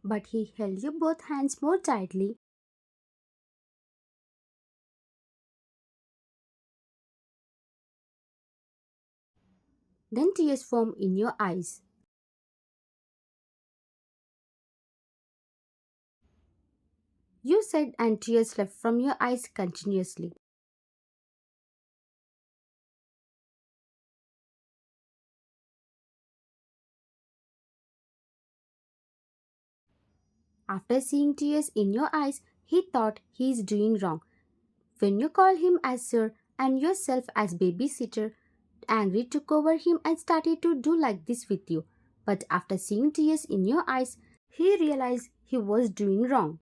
but he held you both hands more tightly. Then tears formed in your eyes. You said, and tears left from your eyes continuously. After seeing tears in your eyes, he thought he is doing wrong. When you call him as sir and yourself as babysitter, angry took over him and started to do like this with you. But after seeing tears in your eyes, he realized he was doing wrong.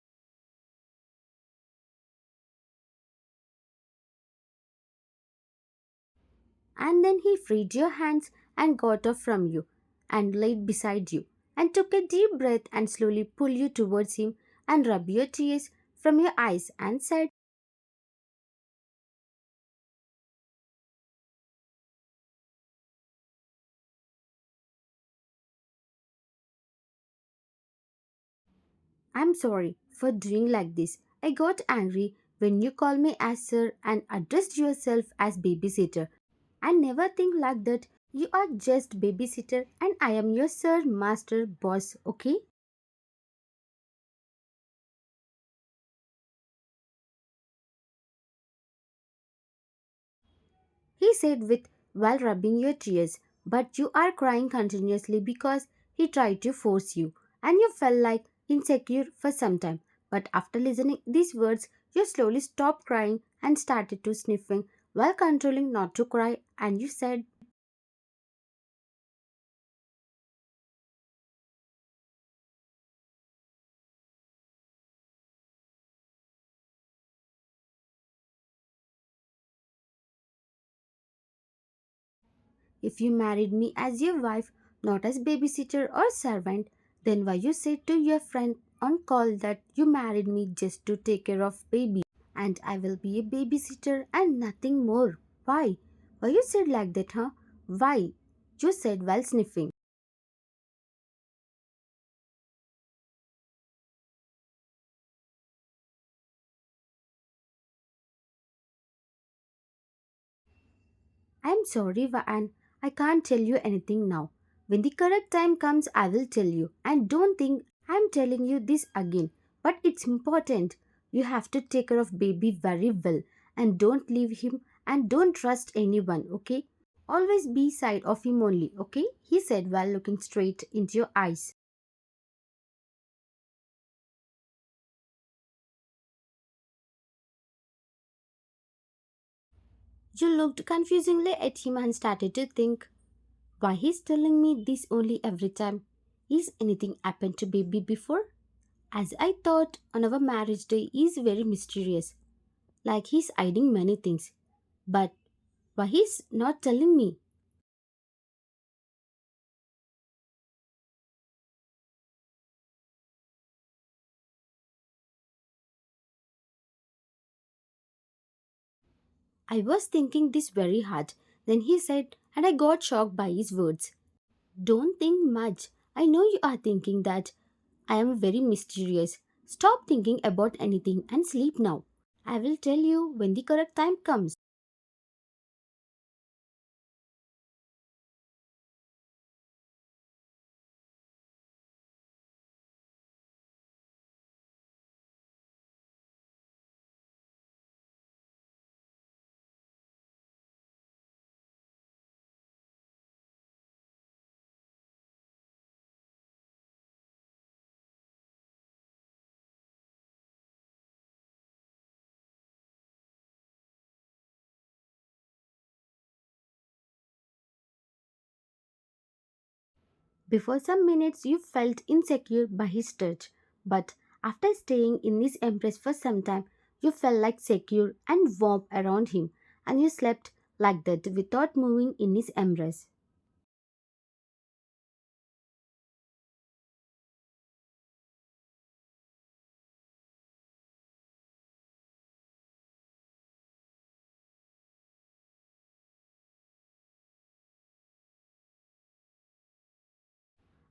And then he freed your hands and got off from you and laid beside you and took a deep breath and slowly pulled you towards him and rubbed your tears from your eyes and said, I'm sorry for doing like this. I got angry when you called me as sir and addressed yourself as babysitter. I never think like that. You are just babysitter and I am your sir, master, boss, okay? He said with while rubbing your tears, but you are crying continuously because he tried to force you and you felt like insecure for some time. But after listening these words, you slowly stopped crying and started to sniffing while controlling not to cry and you said, if you married me as your wife, not as babysitter or servant, then why you said to your friend on call that you married me just to take care of baby and I will be a babysitter and nothing more? Why? Why you said like that, huh? Why? You said while sniffing. I'm sorry, and I can't tell you anything now. When the correct time comes, I will tell you. And don't think I'm telling you this again. But it's important. You have to take care of baby very well. And don't leave him and don't trust anyone, okay? Always be side of him only, okay? He said while looking straight into your eyes. You looked confusingly at him and started to think, why he's telling me this only every time? Is anything happened to baby before? As I thought on our marriage day is very mysterious, like he's hiding many things. But why he's not telling me? I was thinking this very hard. Then he said, and I got shocked by his words. Don't think much. I know you are thinking that I am very mysterious. Stop thinking about anything and sleep now. I will tell you when the correct time comes. Before some minutes, you felt insecure by his touch, but after staying in his embrace for some time, you felt like secure and warm around him, and you slept like that without moving in his embrace.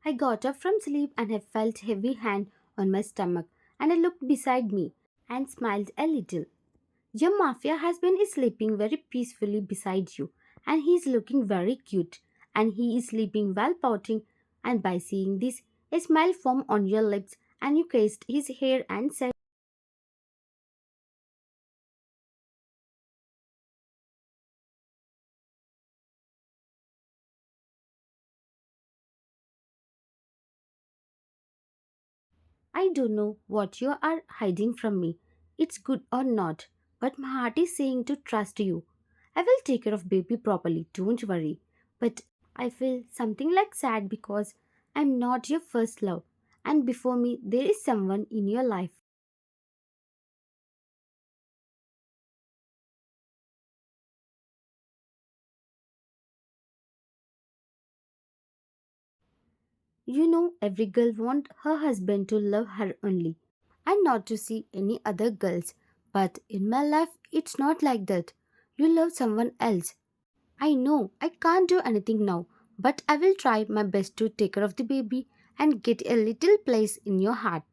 I got up from sleep and I felt heavy hand on my stomach and I looked beside me and smiled a little. Your mafia husband is sleeping very peacefully beside you and he is looking very cute and he is sleeping while pouting and by seeing this a smile formed on your lips and you kissed his hair and said, I don't know what you are hiding from me. It's good or not, but my heart is saying to trust you. I will take care of baby properly, don't worry. But I feel something like sad because I'm not your first love and before me there is someone in your life. You know every girl wants her husband to love her only and not to see any other girls. But in my life it's not like that. You love someone else. I know I can't do anything now, but I will try my best to take care of the baby and get a little place in your heart.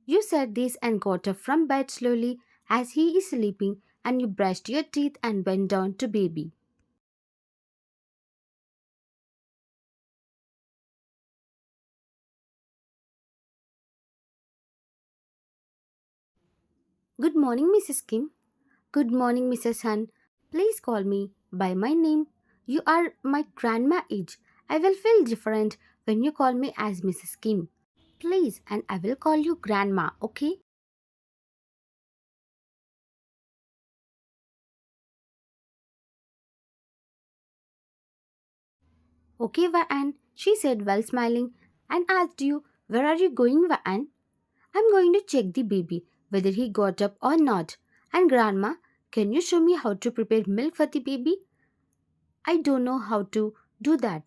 You said this and got up from bed slowly as he is sleeping, and you brushed your teeth and went down to baby. Good morning, Mrs. Kim. Good morning, Mrs. Han. Please call me by my name. You are my grandma age. I will feel different when you call me as Mrs. Kim. Please, and I will call you grandma, okay? Okay, Va'an, she said while smiling, and asked you, where are you going, Va'an? I'm going to check the baby, whether he got up or not. And Grandma, can you show me how to prepare milk for the baby? I don't know how to do that.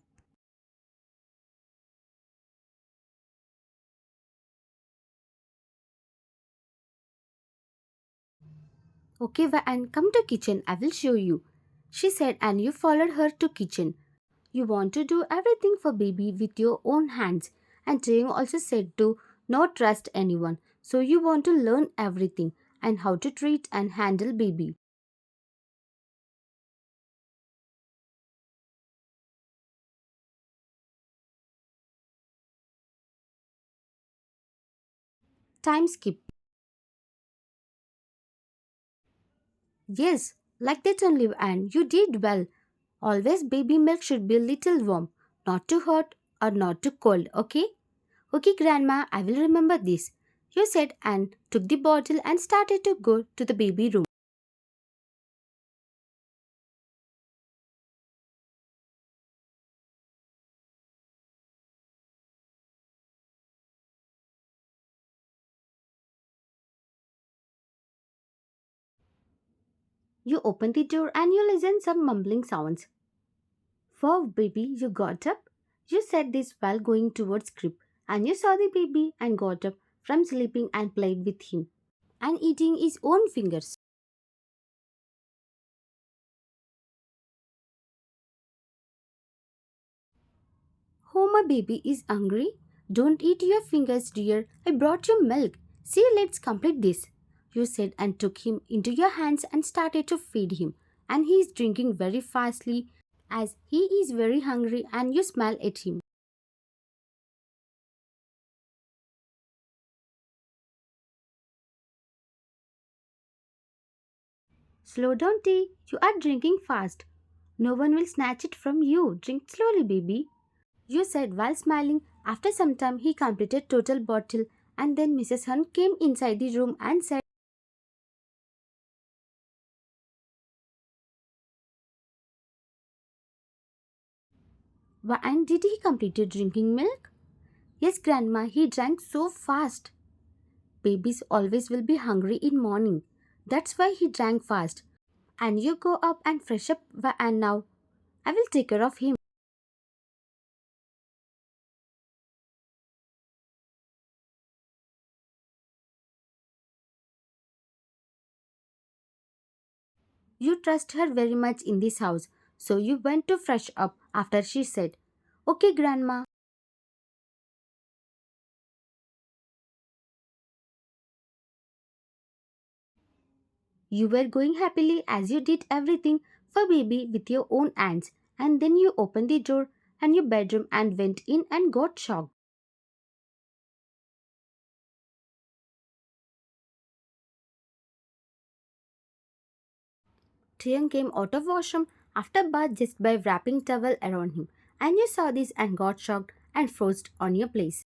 Okay, Va'an, come to kitchen, I will show you. She said, and you followed her to kitchen. You want to do everything for baby with your own hands. And Jane also said to not trust anyone. So you want to learn everything and how to treat and handle baby. Time skip. Yes, like that only, and you did well. Always baby milk should be little warm, not too hot or not too cold, okay? Okay, Grandma, I will remember this. You said and took the bottle and started to go to the baby room. You opened the door and you listened some mumbling sounds. Wow, baby, you got up? You said this while going towards Grip, and you saw the baby and got up from sleeping and played with him and eating his own fingers. Oh, my baby is hungry. Don't eat your fingers, dear. I brought you milk. See, let's complete this. You said and took him into your hands and started to feed him. And he is drinking very fastly as he is very hungry and you smile at him. Slow down, tea. You are drinking fast. No one will snatch it from you. Drink slowly, baby. You said while smiling. After some time, he completed total bottle and then Mrs. Hunt came inside the room and said, "Why, and did he complete drinking milk?" Yes, Grandma, he drank so fast. Babies always will be hungry in morning. That's why he drank fast. And you go up and fresh up and now I will take care of him. You trust her very much in this house, so you went to fresh up after she said, "Okay, Grandma." You were going happily as you did everything for baby with your own hands, and then you opened the door and your bedroom and went in and got shocked. Trian came out of washroom after bath just by wrapping towel around him, and you saw this and got shocked and froze on your place.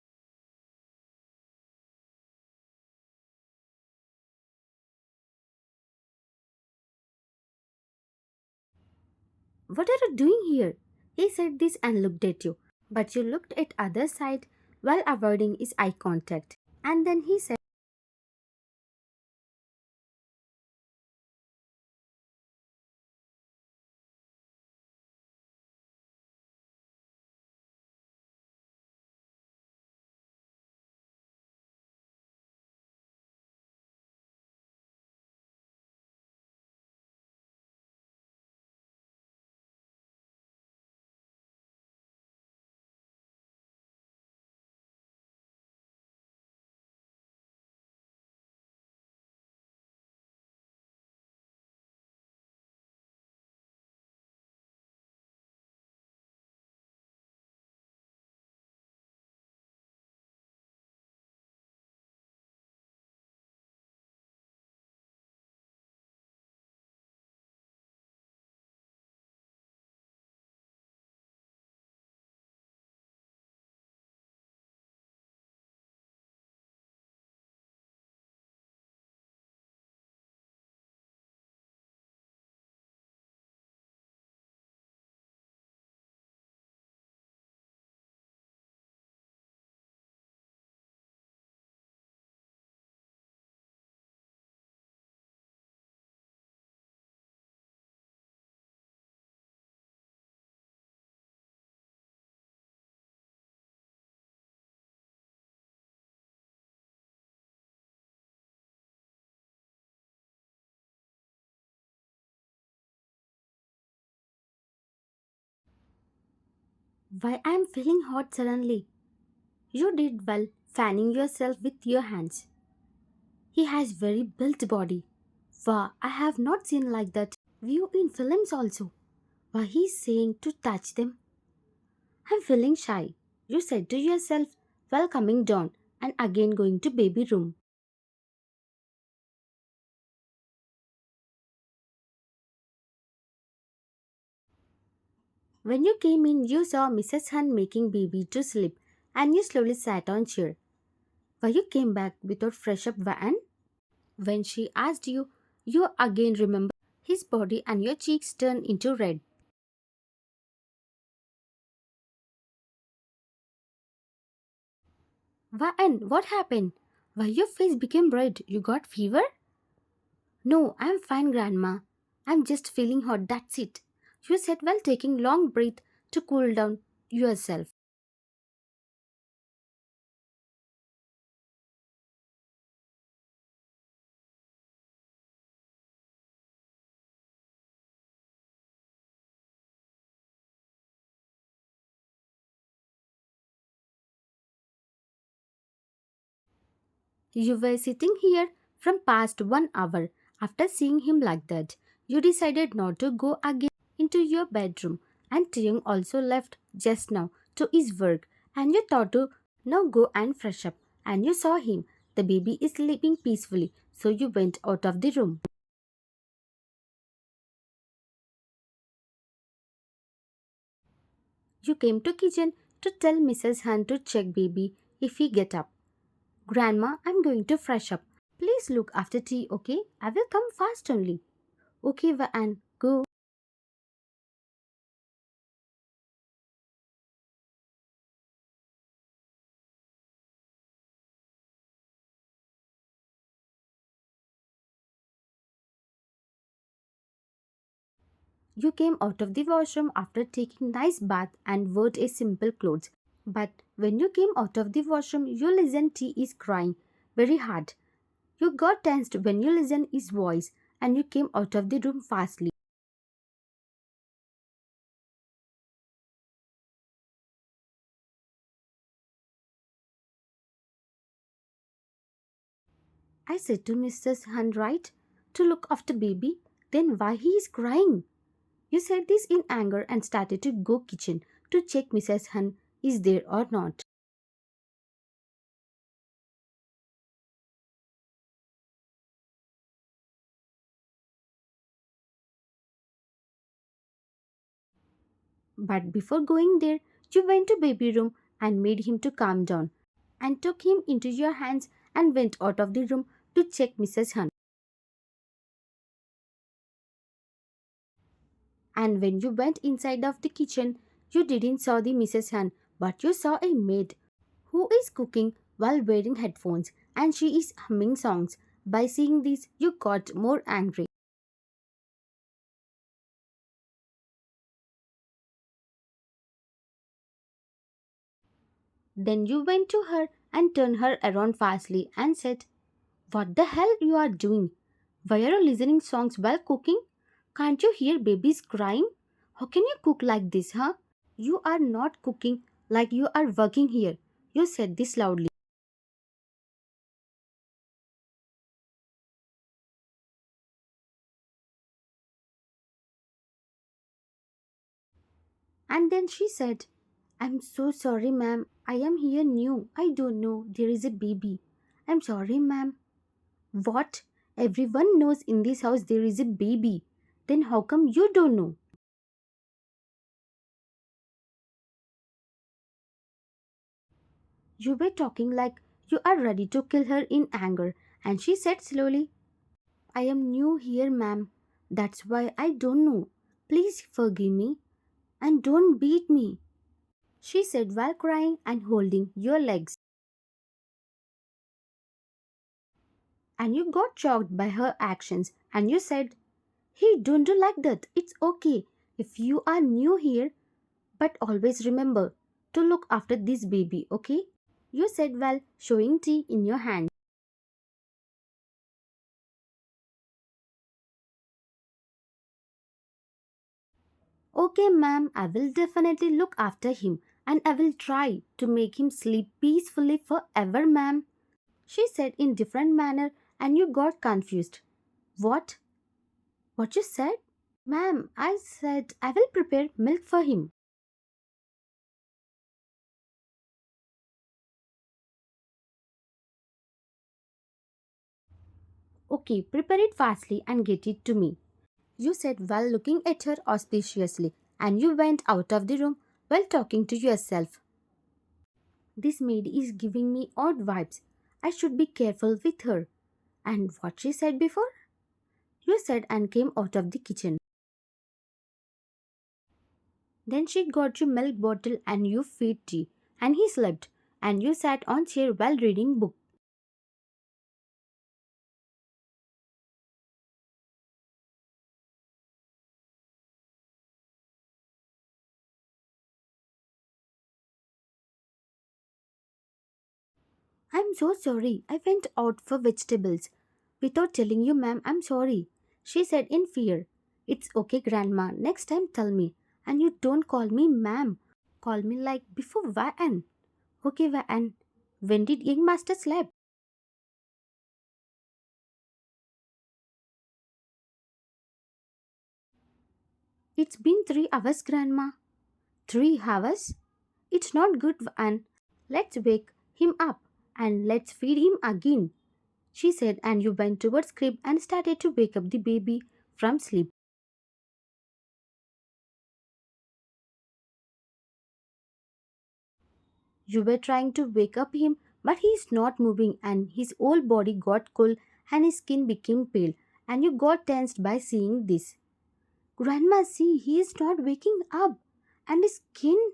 "What are you doing here?" He said this and looked at you, but you looked at other side while avoiding his eye contact. And then he said, "Why I am feeling hot suddenly." You did well fanning yourself with your hands. He has very built body. Wow, I have not seen like that view in films also. Why he's saying to touch them. "I'm feeling shy," you said to yourself while coming down and again going to baby room. When you came in, you saw Mrs. Hunt making baby to sleep and you slowly sat on chair. Why you came back without fresh up Van? When she asked you, you again remember his body and your cheeks turned into red. Van, what happened? Why your face became red? You got fever? "No, I'm fine, Grandma. I'm just feeling hot, that's it," you said while taking long breath to cool down yourself. You were sitting here from past 1 hour. After seeing him like that, you decided not to go again into your bedroom, and Triung also left just now to his work, and you thought to now go and fresh up, and you saw him. The baby is sleeping peacefully, so you went out of the room. You came to kitchen to tell Mrs. Hunt to check baby if he get up. "Grandma, I'm going to fresh up. Please look after tea, okay? I will come fast only." "Okay, Anne, go." You came out of the washroom after taking nice bath and wore a simple clothes. But when you came out of the washroom, you listened T is crying very hard. You got tensed when you listened his voice and you came out of the room fastly. I said to Mrs. Hunwright to look after baby. Then why he is crying? You said this in anger and started to go kitchen to check Mrs. Hun is there or not. But before going there, you went to baby room and made him to calm down and took him into your hands and went out of the room to check Mrs. Hun. And when you went inside of the kitchen, you didn't saw the Mrs. Hun, but you saw a maid who is cooking while wearing headphones and she is humming songs. By seeing this, you got more angry. Then you went to her and turned her around fastly and said, "What the hell you are doing? Why are you listening songs while cooking? Can't you hear babies crying? How can you cook like this, huh? You are not cooking like you are working here." You said this loudly. And then she said, "I'm so sorry, ma'am. I am here new. I don't know there is a baby. I'm sorry, ma'am." What? Everyone knows in this house there is a baby. Then how come you don't know? You were talking like you are ready to kill her in anger, and she said slowly, "I am new here, ma'am. That's why I don't know. Please forgive me and don't beat me," she said while crying and holding your legs. And you got shocked by her actions and you said, "Hey, don't do like that. It's okay if you are new here, but always remember to look after this baby, okay?" You said while showing tea in your hand. "Okay, ma'am, I will definitely look after him and I will try to make him sleep peacefully forever, ma'am," she said in different manner and you got confused. What? What you said? "Ma'am, I said I will prepare milk for him." "Okay, prepare it fastly and get it to me," you said while looking at her auspiciously, and you went out of the room while talking to yourself. "This maid is giving me odd vibes. I should be careful with her." And what she said before? You said and came out of the kitchen. Then she got you milk bottle and you feed tea, and he slept, and you sat on chair while reading book. "I'm so sorry. I went out for vegetables without telling you, ma'am. I'm sorry," she said in fear. "It's okay, grandma. Next time tell me. And you don't call me ma'am. Call me like before Van." "Okay, Van. When did young master sleep?" "It's been 3 hours, grandma." 3 hours? It's not good, Van. Let's wake him up and let's feed him again, she said, and you went towards crib and started to wake up the baby from sleep. You were trying to wake up him, but he is not moving and his whole body got cold and his skin became pale, and you got tensed by seeing this. "Grandma, see, he is not waking up. And his skin,"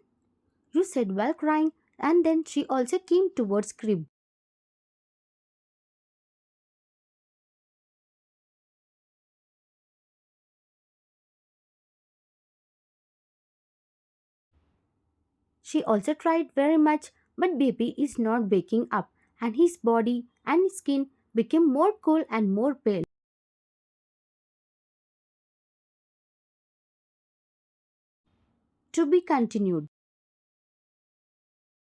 you said while crying, and then she also came towards crib. She also tried very much, but baby is not waking up, and his body and his skin became more cool and more pale. To be continued.